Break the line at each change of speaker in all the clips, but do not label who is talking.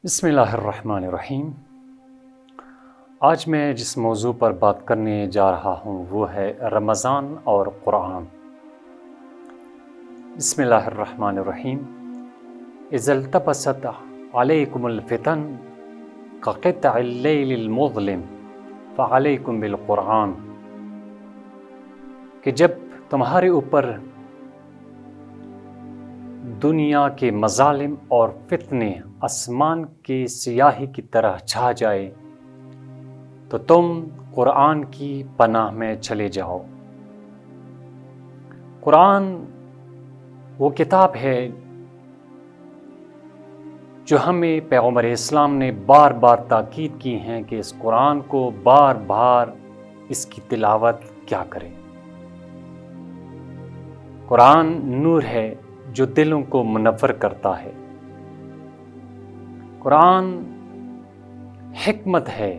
بسم اللہ الرحمن الرحیم۔ آج میں جس موضوع پر بات کرنے جا رہا ہوں وہ ہے رمضان اور قرآن۔ بسم اللہ الرحمن الرحیم۔ اذا التبست علیکم الفتن کقطع اللیل المظلم فعلیکم بالقرآن، کہ جب تمہارے اوپر دنیا کے مظالم اور فتنے آسمان کی سیاہی کی طرح چھا جائے تو تم قرآن کی پناہ میں چلے جاؤ۔ قرآن وہ کتاب ہے جو ہمیں پیغمبر اسلام نے بار بار تاکید کی ہیں کہ اس قرآن کو بار بار اس کی تلاوت کیا کریں۔ قرآن نور ہے جو دلوں کو منور کرتا ہے۔ قرآن حکمت ہے،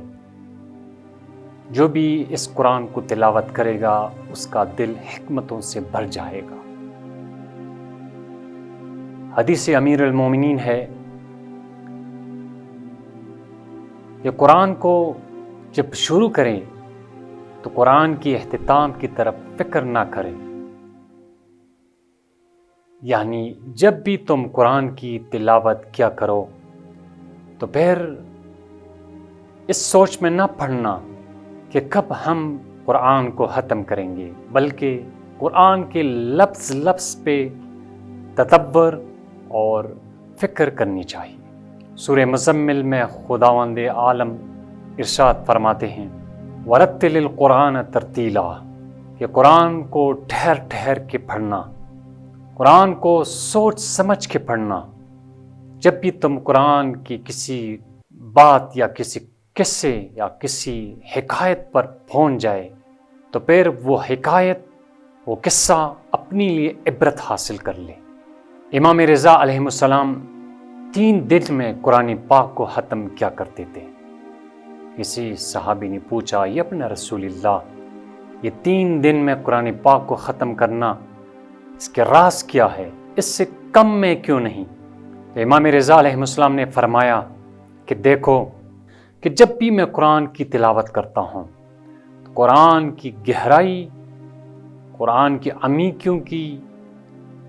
جو بھی اس قرآن کو تلاوت کرے گا اس کا دل حکمتوں سے بھر جائے گا۔ حدیث امیر المومنین ہے کہ قرآن کو جب شروع کریں تو قرآن کی اختتام کی طرف فکر نہ کریں، یعنی جب بھی تم قرآن کی تلاوت کیا کرو تو پھر اس سوچ میں نہ پڑنا کہ کب ہم قرآن کو ختم کریں گے، بلکہ قرآن کے لفظ لفظ پہ تدبر اور فکر کرنی چاہیے۔ سورہ مزمل میں خداوند عالم ارشاد فرماتے ہیں وَرَتِّلِ الْقُرْآنَ تَرْتِیلًا، کہ قرآن کو ٹھہر ٹھہر کے پڑھنا، قرآن کو سوچ سمجھ کے پڑھنا۔ جب بھی تم قرآن کی کسی بات یا کسی قصے یا کسی حکایت پر پہنچ جائے تو پھر وہ حکایت، وہ قصہ اپنے لیے عبرت حاصل کر لے۔ امام رضا علیہ السلام 3 دن میں قرآن پاک کو ختم کیا کرتے تھے۔ کسی صحابی نے پوچھا یا ابن رسول اللہ، یہ 3 دن میں قرآن پاک کو ختم کرنا، اس کے راز کیا ہے؟ اس سے کم میں کیوں نہیں؟ تو امام رضا علیہ السلام نے فرمایا کہ دیکھو کہ جب بھی میں قرآن کی تلاوت کرتا ہوں تو قرآن کی گہرائی، قرآن کی عمیقیوں کی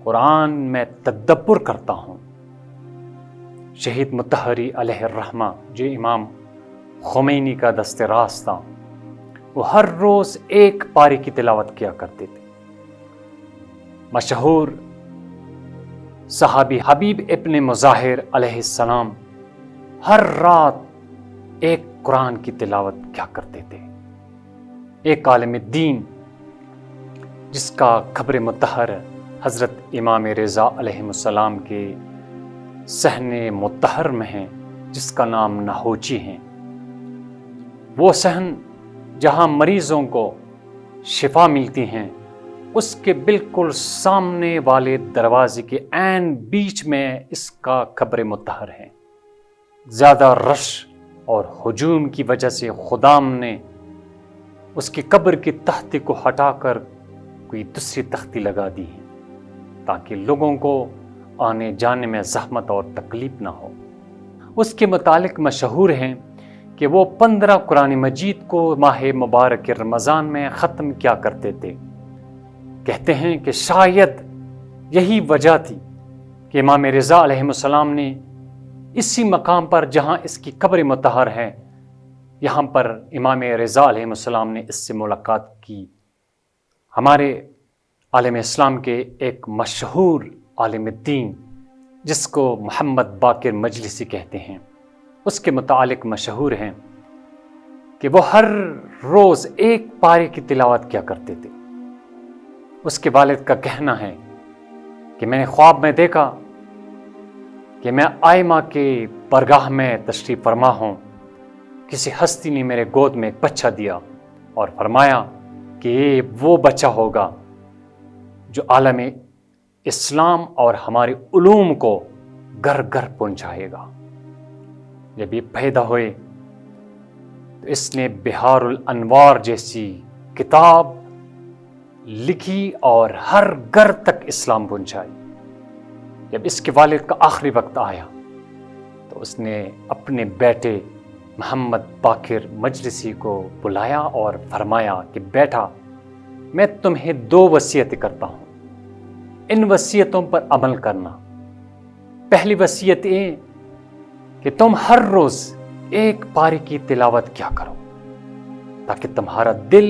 قرآن میں تدبر کرتا ہوں۔ شہید مطہری علیہ الرحمہ جو امام خمینی کا دست راست تھا، وہ ہر روز ایک پارے کی تلاوت کیا کرتے تھے۔ مشہور صحابی حبیب ابن مظاہر علیہ السلام ہر رات ایک قرآن کی تلاوت کیا کرتے تھے۔ ایک عالم دین جس کا قبر مطہر حضرت امام رضا علیہ السلام کے صحن مطہر میں ہے، جس کا نام ناہوچی ہے، وہ صحن جہاں مریضوں کو شفا ملتی ہیں، اس کے بالکل سامنے والے دروازے کے عین بیچ میں اس کا قبر مطہر ہے۔ زیادہ رش اور ہجوم کی وجہ سے خدام نے اس کی قبر کی تختی کو ہٹا کر کوئی دوسری تختی لگا دی ہے تاکہ لوگوں کو آنے جانے میں زحمت اور تکلیف نہ ہو۔ اس کے متعلق مشہور ہیں کہ وہ 15 قرآن مجید کو ماہ مبارک رمضان میں ختم کیا کرتے تھے۔ کہتے ہیں کہ شاید یہی وجہ تھی کہ امام رضا علیہ السلام نے اسی مقام پر جہاں اس کی قبر مطہر ہے، یہاں پر امام رضا علیہ السلام نے اس سے ملاقات کی۔ ہمارے عالم اسلام کے ایک مشہور عالم دین جس کو محمد باقر مجلسی کہتے ہیں، اس کے متعلق مشہور ہیں کہ وہ ہر روز ایک پارے کی تلاوت کیا کرتے تھے۔ اس کے والد کا کہنا ہے کہ میں نے خواب میں دیکھا کہ میں آئمہ کے برگاہ میں تشریف فرما ہوں، کسی ہستی نے میرے گود میں ایک بچہ دیا اور فرمایا کہ یہ وہ بچہ ہوگا جو عالم اسلام اور ہمارے علوم کو گھر گھر پہنچائے گا۔ جب یہ پیدا ہوئے تو اس نے بہار الانوار جیسی کتاب لکھی اور ہر گھر تک اسلام پہنچائی۔ جب اس کے والد کا آخری وقت آیا تو اس نے اپنے بیٹے محمد باقر مجلسی کو بلایا اور فرمایا کہ بیٹا، میں تمہیں 2 وصیتیں کرتا ہوں، ان وصیتوں پر عمل کرنا۔ پہلی وصیت یہ کہ تم ہر روز ایک پارے کی تلاوت کیا کرو تاکہ تمہارا دل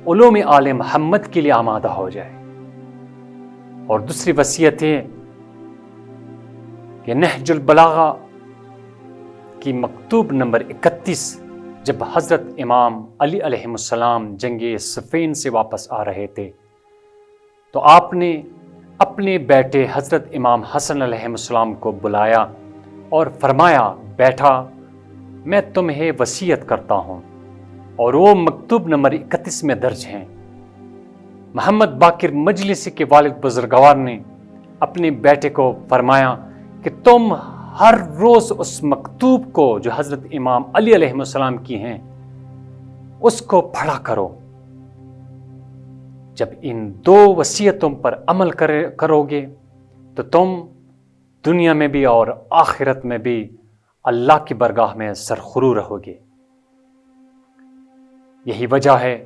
علوم آل محمد کے لیے آمادہ ہو جائے۔ اور دوسری وصیت یہ کہ نہج البلاغہ کی مکتوب نمبر 31 جب حضرت امام علی علیہ السلام جنگ صفین سے واپس آ رہے تھے تو آپ نے اپنے بیٹے حضرت امام حسن علیہ السلام کو بلایا اور فرمایا، بیٹا، میں تمہیں وصیت کرتا ہوں، اور وہ مکتوب نمبر 31 میں درج ہیں۔ محمد باقر مجلسی کے والد بزرگوار نے اپنے بیٹے کو فرمایا کہ تم ہر روز اس مکتوب کو جو حضرت امام علی علیہ السلام کی ہیں اس کو پڑھا کرو۔ جب ان 2 وصیتوں پر عمل کرو گے تو تم دنیا میں بھی اور آخرت میں بھی اللہ کی بارگاہ میں سرخرو رہو گے۔ یہی وجہ ہے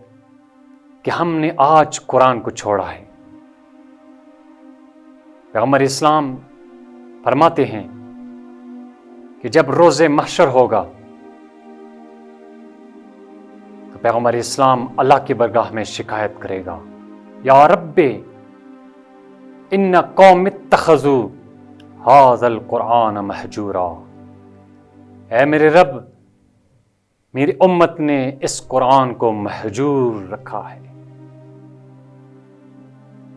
کہ ہم نے آج قرآن کو چھوڑا ہے۔ پیغمبر اسلام فرماتے ہیں کہ جب روز محشر ہوگا تو پیغمبر اسلام اللہ کی بارگاہ میں شکایت کرے گا، یا رب ان قوم اتخذوا ھذا القرآن مہجورا، اے میرے رب، میری امت نے اس قرآن کو مہجور رکھا ہے۔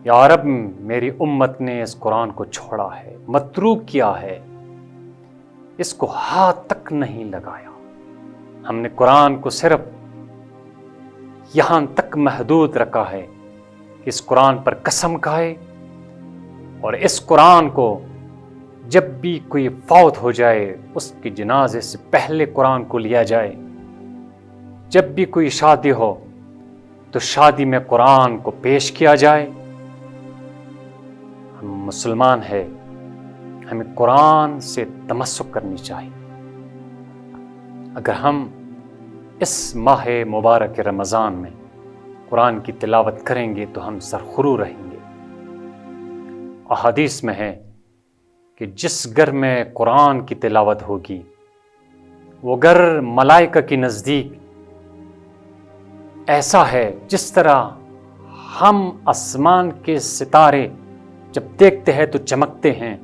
یا رب، میری امت نے اس قرآن کو چھوڑا ہے، متروک کیا ہے، اس کو ہاتھ تک نہیں لگایا۔ ہم نے قرآن کو صرف یہاں تک محدود رکھا ہے کہ اس قرآن پر قسم کھائے، اور اس قرآن کو جب بھی کوئی فوت ہو جائے اس کی جنازے سے پہلے قرآن کو لیا جائے، جب بھی کوئی شادی ہو تو شادی میں قرآن کو پیش کیا جائے۔ ہم مسلمان ہیں، ہمیں قرآن سے تمسک کرنی چاہیے۔ اگر ہم اس ماہ مبارک رمضان میں قرآن کی تلاوت کریں گے تو ہم سرخرو رہیں گے۔ احادیث میں ہے کہ جس گھر میں قرآن کی تلاوت ہوگی وہ گھر ملائکہ کے نزدیک ایسا ہے جس طرح ہم آسمان کے ستارے جب دیکھتے ہیں تو چمکتے ہیں،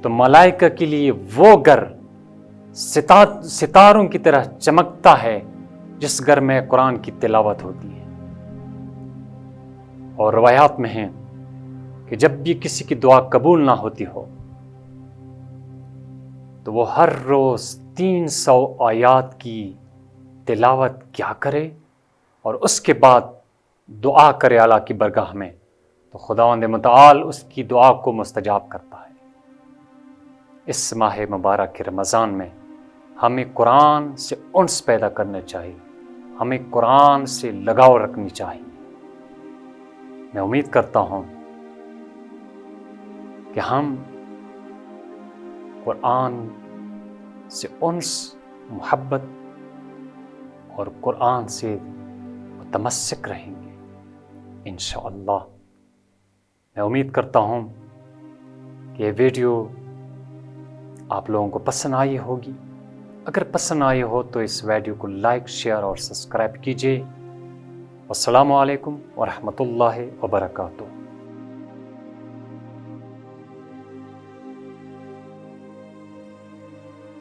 تو ملائکہ کے لیے وہ گھر ستاروں کی طرح چمکتا ہے جس گھر میں قرآن کی تلاوت ہوتی ہے۔ اور روایات میں ہیں کہ جب بھی کسی کی دعا قبول نہ ہوتی ہو تو وہ ہر روز 300 آیات کی تلاوت کیا کرے اور اس کے بعد دعا کرے اللہ کی بارگاہ میں، تو خداوند متعال اس کی دعا کو مستجاب کرتا ہے۔ اس ماہ مبارک رمضان میں ہمیں قرآن سے انس پیدا کرنا چاہیے، ہمیں قرآن سے لگاؤ رکھنی چاہیے۔ میں امید کرتا ہوں کہ ہم قرآن سے انس، محبت اور قرآن سے متمسک رہیں گے انشاءاللہ۔ میں امید کرتا ہوں کہ یہ ویڈیو آپ لوگوں کو پسند آئی ہوگی۔ اگر پسند آئی ہو تو اس ویڈیو کو لائک، شیئر اور سبسکرائب کیجیے۔ والسلام علیکم ورحمۃ اللہ وبرکاتہ۔